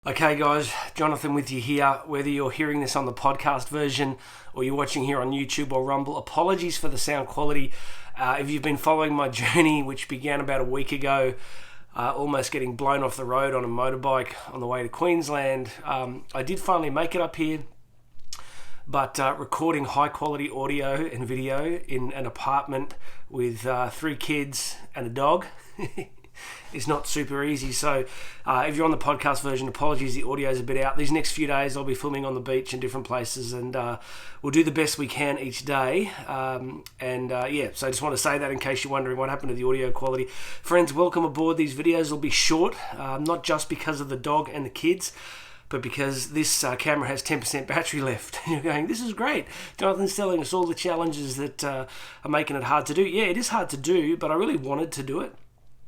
Okay guys, Jonathan with you here. Whether you're hearing this on the podcast version or you're watching here on YouTube or Rumble, apologies for the sound quality. If you've been following my journey, which began about a week ago, almost getting blown off the road on a motorbike on the way to Queensland, I did finally make it up here, but recording high quality audio and video in an apartment with 3 kids and a dog is not super easy. So if you're on the podcast version, apologies, the audio is a bit out. These next few days I'll be filming on the beach in different places, and we'll do the best we can each day. So I just want to say that in case you're wondering what happened to the audio quality. Friends, welcome aboard. These videos will be short, not just because of the dog and the kids, but because this camera has 10% battery left. And you're going, this is great. Jonathan's telling us all the challenges that are making it hard to do. Yeah, it is hard to do, but I really wanted to do it.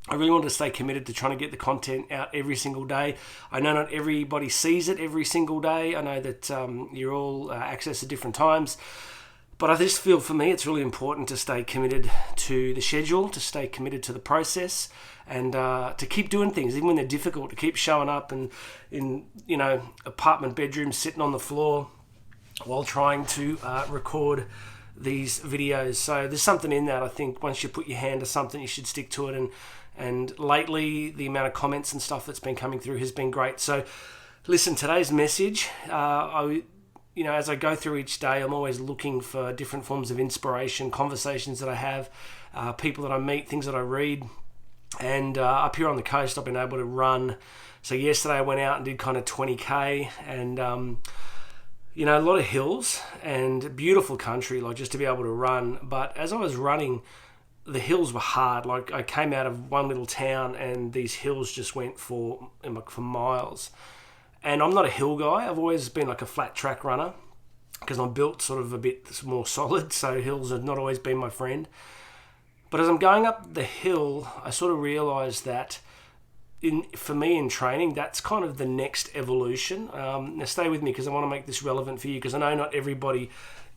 I really wanted to stay committed to trying to get the content out every single day. I know not everybody sees it every single day. I know that you're all accessed at different times. But I just feel for me it's really important to stay committed to the schedule, to stay committed to the process, and to keep doing things, even when they're difficult, to keep showing up and in apartment bedrooms, sitting on the floor while trying to record these videos. So there's something in that. I think once you put your hand to something, you should stick to it. And lately, the amount of comments and stuff that's been coming through has been great. So listen, today's message, as I go through each day, I'm always looking for different forms of inspiration, conversations that I have, people that I meet, things that I read. And up here on the coast, I've been able to run. So yesterday I went out and did kind of 20K, and a lot of hills and beautiful country, like just to be able to run. But as I was running, the hills were hard. Like I came out of one little town and these hills just went for miles. And I'm not a hill guy. I've always been like a flat track runner because I'm built sort of a bit more solid. So hills have not always been my friend. But as I'm going up the hill, I sort of realized that for me in training, that's kind of the next evolution. Now stay with me because I want to make this relevant for you, because I know not everybody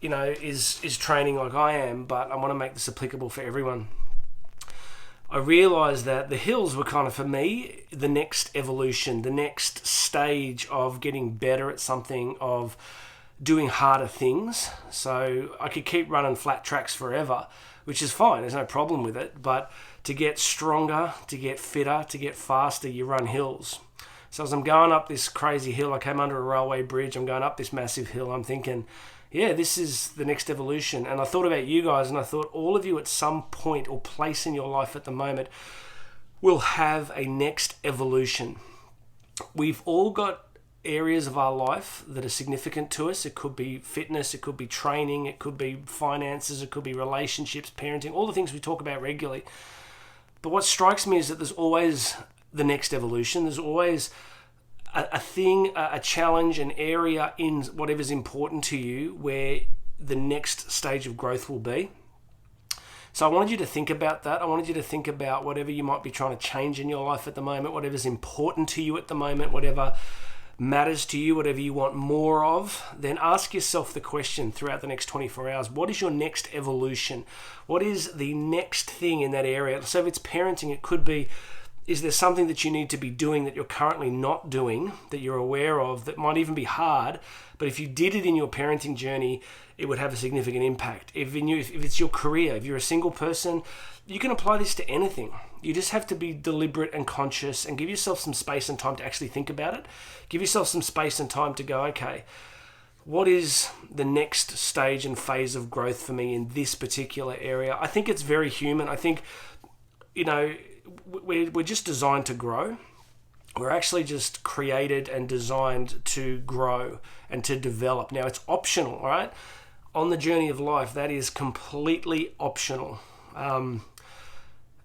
is training like I am, but I want to make this applicable for everyone. I realized that the hills were kind of, for me, the next evolution, the next stage of getting better at something, of doing harder things. So I could keep running flat tracks forever, which is fine, there's no problem with it, but to get stronger, to get fitter, to get faster, you run hills. So as I'm going up this crazy hill, I came under a railway bridge, I'm going up this massive hill, I'm thinking, yeah, this is the next evolution. And I thought about you guys, and I thought all of you at some point or place in your life at the moment will have a next evolution. We've all got areas of our life that are significant to us. It could be fitness, it could be training, it could be finances, it could be relationships, parenting, all the things we talk about regularly. But what strikes me is that there's always the next evolution. There's always a thing, a challenge, an area in whatever's important to you where the next stage of growth will be. So I wanted you to think about that. I wanted you to think about whatever you might be trying to change in your life at the moment, whatever's important to you at the moment, whatever matters to you, whatever you want more of. Then ask yourself the question throughout the next 24 hours, what is your next evolution? What is the next thing in that area? So if it's parenting, it could be, is there something that you need to be doing that you're currently not doing, that you're aware of, that might even be hard, but if you did it in your parenting journey, it would have a significant impact. If it's your career, if you're a single person, you can apply this to anything. You just have to be deliberate and conscious and give yourself some space and time to actually think about it. Give yourself some space and time to go, okay, what is the next stage and phase of growth for me in this particular area? I think it's very human. I think, we're just designed to grow. We're actually just created and designed to grow and to develop. Now, it's optional, all right? On the journey of life, that is completely optional. And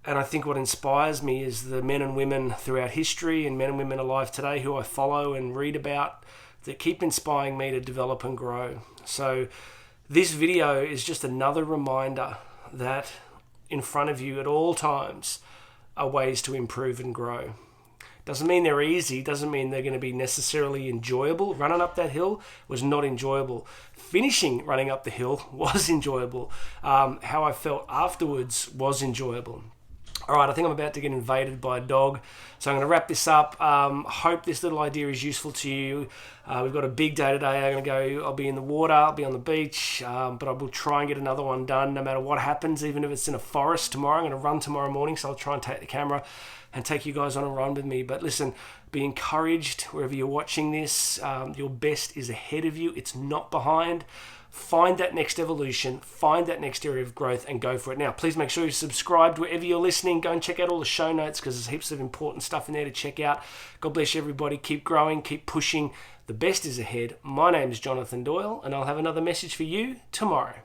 I think what inspires me is the men and women throughout history and men and women alive today who I follow and read about that keep inspiring me to develop and grow. So this video is just another reminder that in front of you at all times are ways to improve and grow. Doesn't mean they're easy, doesn't mean they're going to be necessarily enjoyable. Running up that hill was not enjoyable. Finishing running up the hill was enjoyable. How I felt afterwards was enjoyable. All right, I think I'm about to get invaded by a dog. So I'm going to wrap this up. Hope this little idea is useful to you. We've got a big day today. I'll be in the water, I'll be on the beach, but I will try and get another one done no matter what happens, even if it's in a forest tomorrow. I'm going to run tomorrow morning, so I'll try and take the camera and take you guys on a run with me. But listen, be encouraged wherever you're watching this. Your best is ahead of you. It's not behind. Find that next evolution, find that next area of growth, and go for it. Now, please make sure you're subscribed wherever you're listening. Go and check out all the show notes because there's heaps of important stuff in there to check out. God bless you, everybody. Keep growing, keep pushing. The best is ahead. My name is Jonathan Doyle, and I'll have another message for you tomorrow.